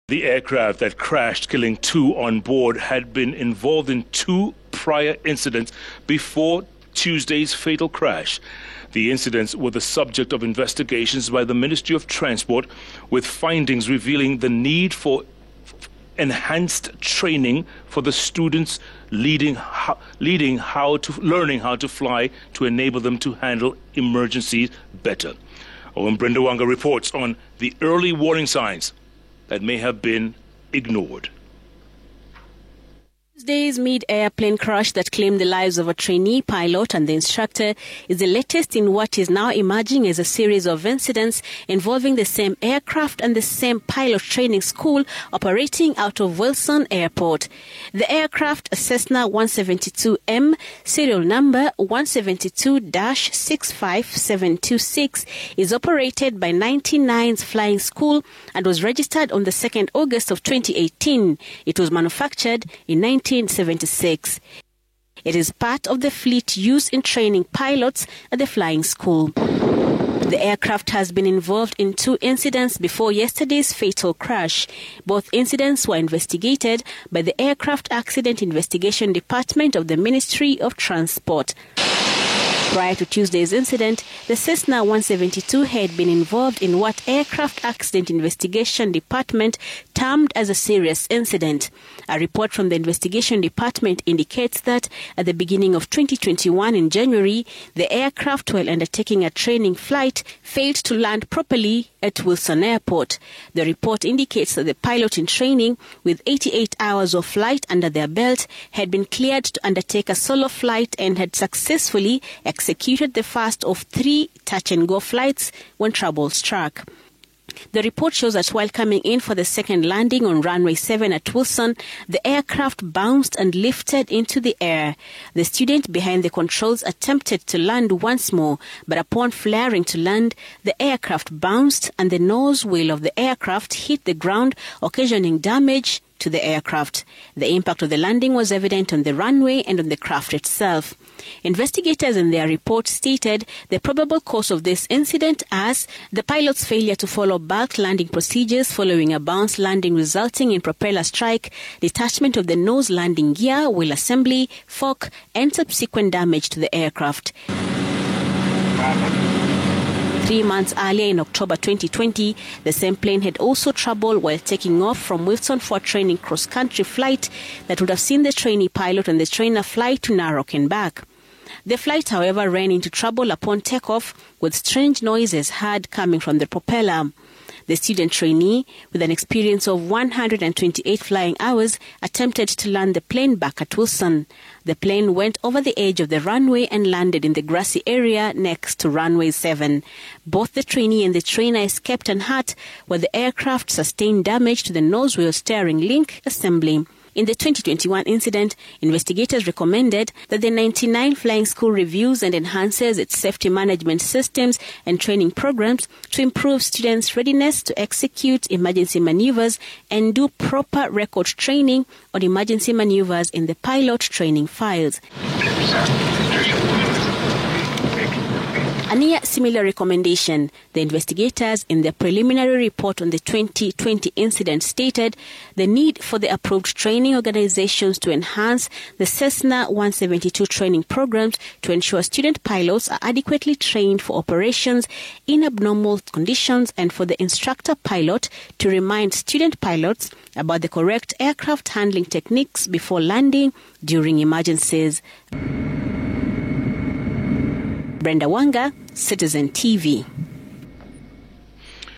The aircraft that crashed, killing 2 on board, had been involved in 2 prior incidents before Tuesday's fatal crash. The incidents were the subject of investigations by the Ministry of Transport, with findings revealing the need for enhanced training for the students learning how to fly to enable them to handle emergencies better. Brenda Wanga reports on the early warning signs that may have been ignored. Tuesday's mid-air plane crash that claimed the lives of a trainee pilot and the instructor is the latest in what is now emerging as a series of incidents involving the same aircraft and the same pilot training school operating out of Wilson Airport. The aircraft, a Cessna 172M, serial number 172-65726, is operated by 99's Flying School and was registered on the 2nd August of 2018. It was manufactured in 1976. It is part of the fleet used in training pilots at the flying school. The aircraft has been involved in 2 incidents before yesterday's fatal crash. Both incidents were investigated by the Aircraft Accident Investigation Department of the Ministry of Transport. Prior to Tuesday's incident, the Cessna 172 had been involved in what Aircraft Accident Investigation Department termed as a serious incident. A report from the Investigation Department indicates that at the beginning of 2021 in January, the aircraft, while undertaking a training flight, failed to land properly at Wilson Airport. The report indicates that the pilot in training, with 88 hours of flight under their belt, had been cleared to undertake a solo flight and had successfully executed the first of 3 touch-and-go flights when trouble struck. The report shows that while coming in for the second landing on runway 7 at Wilson, the aircraft bounced and lifted into the air. The student behind the controls attempted to land once more, but upon flaring to land, the aircraft bounced and the nose wheel of the aircraft hit the ground, occasioning damage to the aircraft. The impact of the landing was evident on the runway and on the craft itself. Investigators in their report stated the probable cause of this incident as the pilot's failure to follow bulk landing procedures following a bounce landing resulting in propeller strike, detachment of the nose landing gear, wheel assembly, fork, and subsequent damage to the aircraft. 3 months earlier, in October 2020, the same plane had also trouble while taking off from Wilson for a training cross-country flight that would have seen the trainee pilot and the trainer fly to Narok and back. The flight, however, ran into trouble upon takeoff, with strange noises heard coming from the propeller. The student trainee, with an experience of 128 flying hours, attempted to land the plane back at Wilson. The plane went over the edge of the runway and landed in the grassy area next to runway 7. Both the trainee and the trainer escaped unhurt, while the aircraft sustained damage to the nose wheel steering link assembly. In the 2021 incident, investigators recommended that the 99 Flying School reviews and enhances its safety management systems and training programs to improve students' readiness to execute emergency maneuvers and do proper record training on emergency maneuvers in the pilot training files. A near similar recommendation, the investigators in their preliminary report on the 2020 incident stated the need for the approved training organizations to enhance the Cessna 172 training programs to ensure student pilots are adequately trained for operations in abnormal conditions, and for the instructor pilot to remind student pilots about the correct aircraft handling techniques before landing during emergencies. Brenda Wanga, Citizen TV.